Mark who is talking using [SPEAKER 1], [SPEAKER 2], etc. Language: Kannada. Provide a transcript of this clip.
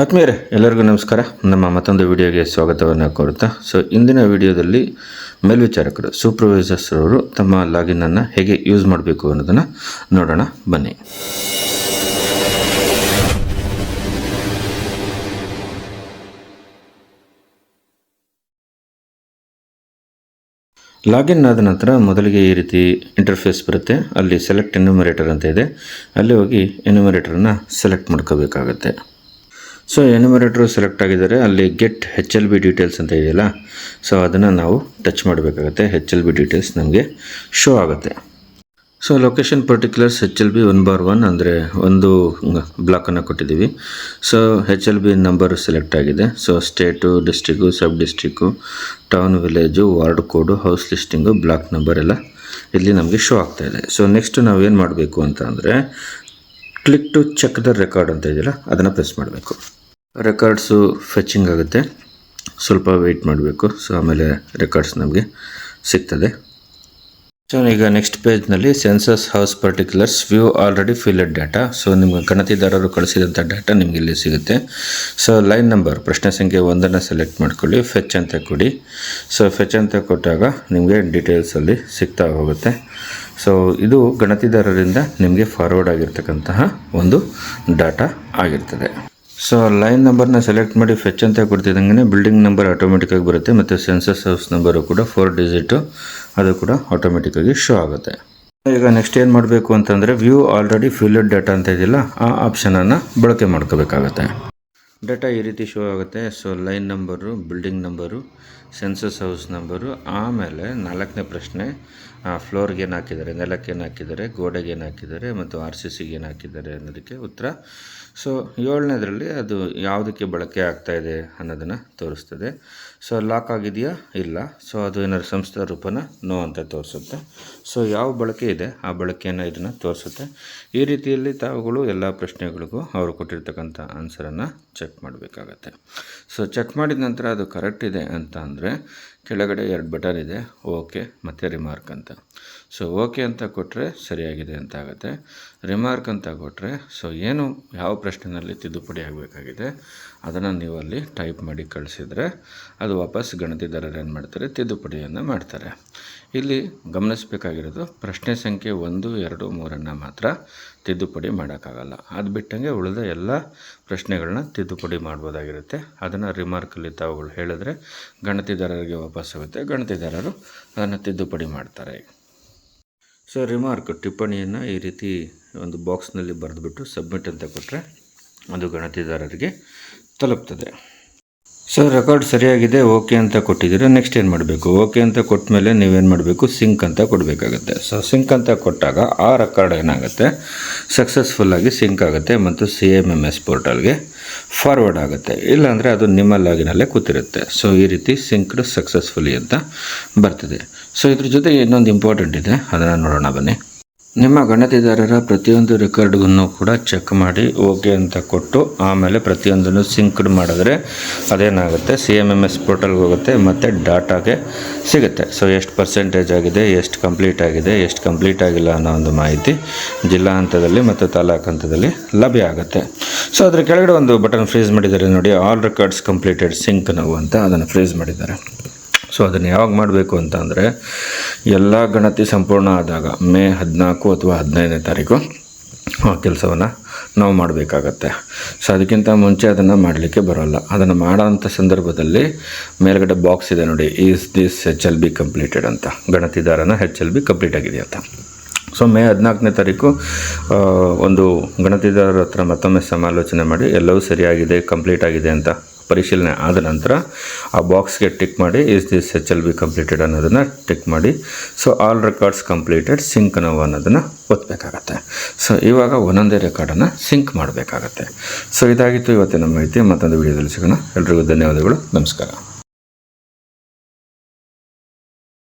[SPEAKER 1] ಆತ್ಮೀಯರೇ, ಎಲ್ಲರಿಗೂ ನಮಸ್ಕಾರ. ನಮ್ಮ ಮತ್ತೊಂದು ವಿಡಿಯೋಗೆ ಸ್ವಾಗತವನ್ನು ಕೋರುತ್ತಾ ಇಂದಿನ ವಿಡಿಯೋದಲ್ಲಿ ಮೇಲ್ವಿಚಾರಕರು ಸೂಪರ್ವೈಸರ್ಸ್ ಅವರು ತಮ್ಮ ಲಾಗಿನನ್ನು ಹೇಗೆ ಯೂಸ್ ಮಾಡಬೇಕು ಅನ್ನೋದನ್ನು ನೋಡೋಣ ಬನ್ನಿ. ಲಾಗಿನ್ ಆದ ನಂತರ ಮೊದಲಿಗೆ ಈ ರೀತಿ ಇಂಟರ್ಫೇಸ್ ಬರುತ್ತೆ. ಅಲ್ಲಿ ಸೆಲೆಕ್ಟ್ ಎನ್ಯುಮರೇಟರ್ ಅಂತ ಇದೆ, ಅಲ್ಲಿ ಹೋಗಿ ಎನ್ಯುಮರೇಟರನ್ನು ಸೆಲೆಕ್ಟ್ ಮಾಡ್ಕೋಬೇಕಾಗತ್ತೆ. ಎನ್ಯುಮರೇಟರ್ ಸೆಲೆಕ್ಟ್ ಆಗಿದ್ದಾರೆ. ಅಲ್ಲಿ ಗೆಟ್ HLB ಡೀಟೇಲ್ಸ್ ಅಂತ ಇದೆಯಲ್ಲ, ಅದನ್ನು ನಾವು ಟಚ್ ಮಾಡಬೇಕಾಗತ್ತೆ. HLB ಡೀಟೇಲ್ಸ್ ನಮಗೆ ಶೋ ಆಗುತ್ತೆ. ಲೊಕೇಶನ್ ಪರ್ಟಿಕ್ಯುಲರ್ಸ್ HLB 1/1 ಅಂದರೆ ಒಂದು ಬ್ಲಾಕನ್ನು ಕೊಟ್ಟಿದ್ದೀವಿ. HLB ನಂಬರ್ ಸೆಲೆಕ್ಟ್ ಆಗಿದೆ. ಸ್ಟೇಟು, ಡಿಸ್ಟ್ರಿಕ್ಕು, ಸಬ್ ಡಿಸ್ಟ್ರಿಕ್ಕು, ಟೌನ್, ವಿಲೇಜು, ವಾರ್ಡ್ ಕೋಡು, ಹೌಸ್ ಲಿಸ್ಟಿಂಗು, ಬ್ಲಾಕ್ ನಂಬರ್ ಎಲ್ಲ ಇಲ್ಲಿ ನಮಗೆ ಶೋ ಆಗ್ತಾಯಿದೆ. ನೆಕ್ಸ್ಟ್ ನಾವು ಏನು ಮಾಡಬೇಕು ಅಂತ ಅಂದರೆ click to check the record ಅಂತ ಇದೆಯಲ್ಲ, ಅದನ್ನು ಪ್ರೆಸ್ ಮಾಡಬೇಕು. ರೆಕಾರ್ಡ್ಸು ಫೆಚಿಂಗ್ ಆಗುತ್ತೆ, ಸ್ವಲ್ಪ ವೆಯ್ಟ್ ಮಾಡಬೇಕು. ಆಮೇಲೆ ರೆಕಾರ್ಡ್ಸ್ ನಮಗೆ ಸಿಗ್ತದೆ. ಈಗ ನೆಕ್ಸ್ಟ್ ಪೇಜ್ನಲ್ಲಿ census house particulars view already filled data. ನಿಮಗೆ ಗಣತಿದಾರರು ಕಳಿಸಿದಂಥ ಡಾಟಾ ನಿಮಗೆ ಇಲ್ಲಿ ಸಿಗುತ್ತೆ. ಲೈನ್ ನಂಬರ್ ಪ್ರಶ್ನೆ ಸಂಖ್ಯೆ 1 ಸೆಲೆಕ್ಟ್ ಮಾಡ್ಕೊಳ್ಳಿ, ಫೆಚ್ ಅಂತ ಕೊಡಿ. ಫೆಚ್ ಅಂತ ಕೊಟ್ಟಾಗ ನಿಮಗೆ ಡೀಟೇಲ್ಸಲ್ಲಿ ಸಿಗ್ತಾ ಹೋಗುತ್ತೆ. ಇದು ಗಣತಿದಾರರಿಂದ ನಿಮಗೆ ಫಾರ್ವರ್ಡ್ ಆಗಿರ್ತಕ್ಕಂತಹ ಒಂದು ಡಾಟಾ ಆಗಿರ್ತದೆ. ಲೈನ್ ನಂಬರ್ನ ಸೆಲೆಕ್ಟ್ ಮಾಡಿ ಫೆಚ್ ಅಂತ ಕೊಡ್ತಿದ್ದಂಗೆ ಬಿಲ್ಡಿಂಗ್ ನಂಬರ್ ಆಟೋಮೆಟಿಕ್ಕಾಗಿ ಬರುತ್ತೆ, ಮತ್ತು ಸೆನ್ಸಸ್ ಹೌಸ್ ನಂಬರು ಕೂಡ 4 ಡಿಜಿಟು, ಅದು ಕೂಡ ಆಟೋಮೆಟಿಕ್ಕಾಗಿ ಶೋ ಆಗುತ್ತೆ. ಈಗ ನೆಕ್ಸ್ಟ್ ಏನು ಮಾಡಬೇಕು ಅಂತಂದರೆ ವ್ಯೂ ಆಲ್ರೆಡಿ ಫಿಲ್ಡ್ ಡಾಟಾ ಅಂತ ಇದೆಯಲ್ಲ, ಆ ಆಪ್ಷನನ್ನು ಬಳಕೆ ಮಾಡ್ಕೋಬೇಕಾಗತ್ತೆ. ಡಾಟಾ ಈ ರೀತಿ ಶೋ ಆಗುತ್ತೆ. Line number, building number, census house number, ಆಮೇಲೆ 4ನೇ ಪ್ರಶ್ನೆ ಫ್ಲೋರ್ಗೆ ಏನು ಹಾಕಿದ್ದಾರೆ, ನೆಲಕ್ಕೆ ಏನು ಹಾಕಿದ್ದಾರೆ, ಗೋಡೆಗೆ ಏನು ಹಾಕಿದ್ದಾರೆ, ಮತ್ತು RCCಗೆ ಏನು ಹಾಕಿದ್ದಾರೆ ಅನ್ನೋದಕ್ಕೆ ಉತ್ತರ. 7ನೇದರಲ್ಲಿ ಅದು ಯಾವುದಕ್ಕೆ ಬಳಕೆ ಆಗ್ತಾಯಿದೆ ಅನ್ನೋದನ್ನು ತೋರಿಸ್ತದೆ. ಲಾಕ್ ಆಗಿದೆಯಾ, ಇಲ್ಲ. ಅದು ಏನಾದ್ರು ಸಂಸ್ಥಾ ರೂಪನ ನೋ ಅಂತ ತೋರಿಸುತ್ತೆ. ಯಾವ ಬಳಕೆ ಇದೆ ಆ ಬಳಕೆಯನ್ನು ಇದನ್ನು ತೋರಿಸುತ್ತೆ. ಈ ರೀತಿಯಲ್ಲಿ ತಾವುಗಳು ಎಲ್ಲ ಪ್ರಶ್ನೆಗಳಿಗೂ ಅವರು ಕೊಟ್ಟಿರ್ತಕ್ಕಂಥ ಆನ್ಸರನ್ನು ಚೆಕ್ ಮಾಡಬೇಕಾಗತ್ತೆ. ಚೆಕ್ ಮಾಡಿದ ನಂತರ ಅದು ಕರೆಕ್ಟ್ ಇದೆ ಅಂತ ಅಂದರೆ ಕೆಳಗಡೆ 2 ಬಟನ್ ಇದೆ, ಓಕೆ ಮತ್ತು ರಿಮಾರ್ಕ್ ಅಂತ. ಓಕೆ ಅಂತ ಕೊಟ್ಟರೆ ಸರಿಯಾಗಿದೆ ಅಂತ ಆಗುತ್ತೆ. ರಿಮಾರ್ಕ್ ಅಂತ ಕೊಟ್ಟರೆ ಏನು ಯಾವ ಪ್ರಶ್ನೆಯಲ್ಲಿ ತಿದ್ದುಪಡಿ ಆಗಬೇಕಾಗಿದೆ ಅದನ್ನು ನೀವು ಅಲ್ಲಿ ಟೈಪ್ ಮಾಡಿ ಕಳಿಸಿದರೆ ಅದು ವಾಪಸ್ ಗಣತಿದಾರರು ಏನು ಮಾಡ್ತಾರೆ, ತಿದ್ದುಪಡಿಯನ್ನು ಮಾಡ್ತಾರೆ. ಇಲ್ಲಿ ಗಮನಿಸಬೇಕಾಗಿರೋದು ಪ್ರಶ್ನೆ ಸಂಖ್ಯೆ 1, 2, 3 ಮಾತ್ರ ತಿದ್ದುಪಡಿ ಮಾಡೋಕ್ಕಾಗಲ್ಲ. ಅದು ಬಿಟ್ಟಂಗೆ ಉಳಿದ ಎಲ್ಲ ಪ್ರಶ್ನೆಗಳನ್ನ ತಿದ್ದುಪಡಿ ಮಾಡ್ಬೋದಾಗಿರುತ್ತೆ. ಅದನ್ನು ರಿಮಾರ್ಕಲ್ಲಿ ತಾವುಗಳು ಹೇಳಿದ್ರೆ ಗಣತಿದಾರರಿಗೆ ವಾಪಸ್ ಆಗುತ್ತೆ, ಗಣತಿದಾರರು ಅದನ್ನು ತಿದ್ದುಪಡಿ ಮಾಡ್ತಾರೆ. ರಿಮಾರ್ಕ್ ಟಿಪ್ಪಣಿಯನ್ನು ಈ ರೀತಿ ಒಂದು ಬಾಕ್ಸ್ನಲ್ಲಿ ಬರೆದುಬಿಟ್ಟು ಸಬ್ಮಿಟ್ ಅಂತ ಕೊಟ್ಟರೆ ಅದು ಗಣತಿದಾರರಿಗೆ ತಲುಪ್ತದೆ. ರೆಕಾರ್ಡ್ ಸರಿಯಾಗಿದೆ, ಓಕೆ ಅಂತ ಕೊಟ್ಟಿದ್ದೀರ. ನೆಕ್ಸ್ಟ್ ಏನು ಮಾಡಬೇಕು, ಓಕೆ ಅಂತ ಕೊಟ್ಟ ಮೇಲೆ ನೀವೇನು ಮಾಡಬೇಕು, ಸಿಂಕ್ ಅಂತ ಕೊಡಬೇಕಾಗತ್ತೆ. ಸಿಂಕ್ ಅಂತ ಕೊಟ್ಟಾಗ ಆ ರೆಕಾರ್ಡ್ ಏನಾಗುತ್ತೆ, ಸಕ್ಸಸ್ಫುಲ್ಲಾಗಿ ಸಿಂಕ್ ಆಗುತ್ತೆ ಮತ್ತು CMMS ಪೋರ್ಟಲ್ಗೆ ಫಾರ್ವರ್ಡ್ ಆಗುತ್ತೆ. ಇಲ್ಲಾಂದರೆ ಅದು ನಿಮ್ಮ ಲಾಗಿನಲ್ಲೇ ಕೂತಿರುತ್ತೆ. ಈ ರೀತಿ ಸಿಂಕ್ಡ್ ಸಕ್ಸಸ್ಫುಲಿ ಅಂತ ಬರ್ತದೆ. ಇದ್ರ ಜೊತೆಗೆ ಇನ್ನೊಂದು ಇಂಪಾರ್ಟೆಂಟ್ ಇದೆ, ಅದನ್ನು ನೋಡೋಣ ಬನ್ನಿ. ನಿಮ್ಮ ಗಣತಿದಾರರ ಪ್ರತಿಯೊಂದು ರೆಕಾರ್ಡ್ಗೂ ಕೂಡ ಚೆಕ್ ಮಾಡಿ ಓಕೆ ಅಂತ ಕೊಟ್ಟು ಆಮೇಲೆ ಪ್ರತಿಯೊಂದನ್ನು ಸಿಂಕ್ಡ್ ಮಾಡಿದ್ರೆ ಅದೇನಾಗುತ್ತೆ, CMMS ಪೋರ್ಟಲ್ಗೆ ಹೋಗುತ್ತೆ ಮತ್ತು ಡಾಟಾಗೆ ಸಿಗುತ್ತೆ. ಎಷ್ಟು ಪರ್ಸೆಂಟೇಜ್ ಆಗಿದೆ, ಎಷ್ಟು ಕಂಪ್ಲೀಟ್ ಆಗಿದೆ, ಎಷ್ಟು ಕಂಪ್ಲೀಟ್ ಆಗಿಲ್ಲ ಅನ್ನೋ ಒಂದು ಮಾಹಿತಿ ಜಿಲ್ಲಾ ಹಂತದಲ್ಲಿ ಮತ್ತು ತಾಲೂಕು ಹಂತದಲ್ಲಿ ಲಭ್ಯ ಆಗುತ್ತೆ. ಅದರ ಕೆಳಗಡೆ ಒಂದು ಬಟನ್ ಫ್ರೀಸ್ ಮಾಡಿದ್ದಾರೆ ನೋಡಿ, ಆಲ್ ರೆಕಾರ್ಡ್ಸ್ ಕಂಪ್ಲೀಟೆಡ್ ಸಿಂಕ್ ನಾವು ಅಂತ ಅದನ್ನು ಫ್ರೀಸ್ ಮಾಡಿದ್ದಾರೆ. ಅದನ್ನು ಯಾವಾಗ ಮಾಡಬೇಕು ಅಂತ ಅಂದರೆ ಎಲ್ಲ ಗಣತಿ ಸಂಪೂರ್ಣ ಆದಾಗ ಮೇ 14 ಅಥವಾ 15ನೇ ತಾರೀಕು ಆ ಕೆಲಸವನ್ನು ನಾವು ಮಾಡಬೇಕಾಗತ್ತೆ. ಅದಕ್ಕಿಂತ ಮುಂಚೆ ಅದನ್ನು ಮಾಡಲಿಕ್ಕೆ ಬರೋಲ್ಲ. ಅದನ್ನು ಮಾಡೋಂಥ ಸಂದರ್ಭದಲ್ಲಿ ಮೇಲ್ಗಡೆ ಬಾಕ್ಸ್ ಇದೆ ನೋಡಿ, ಈಸ್ ದಿಸ್ HLB ಕಂಪ್ಲೀಟೆಡ್ ಅಂತ, ಗಣತಿದಾರನ HLB ಕಂಪ್ಲೀಟ್ ಆಗಿದೆ ಅಂತ. ಮೇ 14ನೇ ತಾರೀಕು ಒಂದು ಗಣತಿದಾರರ ಹತ್ರ ಮತ್ತೊಮ್ಮೆ ಸಮಾಲೋಚನೆ ಮಾಡಿ ಎಲ್ಲವೂ ಸರಿಯಾಗಿದೆ, ಕಂಪ್ಲೀಟ್ ಆಗಿದೆ ಅಂತ ಪರಿಶೀಲನೆ ಆದ ನಂತರ ಆ ಬಾಕ್ಸ್ಗೆ ಟಿಕ್ ಮಾಡಿ ಈಸ್ ದಿಸ್ HLB ಕಂಪ್ಲೀಟೆಡ್ ಅನ್ನೋದನ್ನು ಟಿಕ್ ಮಾಡಿ ಆಲ್ ರೆಕಾರ್ಡ್ಸ್ ಕಂಪ್ಲೀಟೆಡ್ ಸಿಂಕ್ ನಾವು ಅನ್ನೋದನ್ನು ಒತ್ತಬೇಕಾಗತ್ತೆ. ಇವಾಗ ಒಂದೊಂದೇ ರೆಕಾರ್ಡನ್ನು ಸಿಂಕ್ ಮಾಡಬೇಕಾಗತ್ತೆ. ಇದಾಗಿತ್ತು ಇವತ್ತಿನ ಮಾಹಿತಿ. ಮತ್ತೊಂದು ವಿಡಿಯೋದಲ್ಲಿ ಸಿಗೋಣ. ಎಲ್ರಿಗೂ ಧನ್ಯವಾದಗಳು, ನಮಸ್ಕಾರ.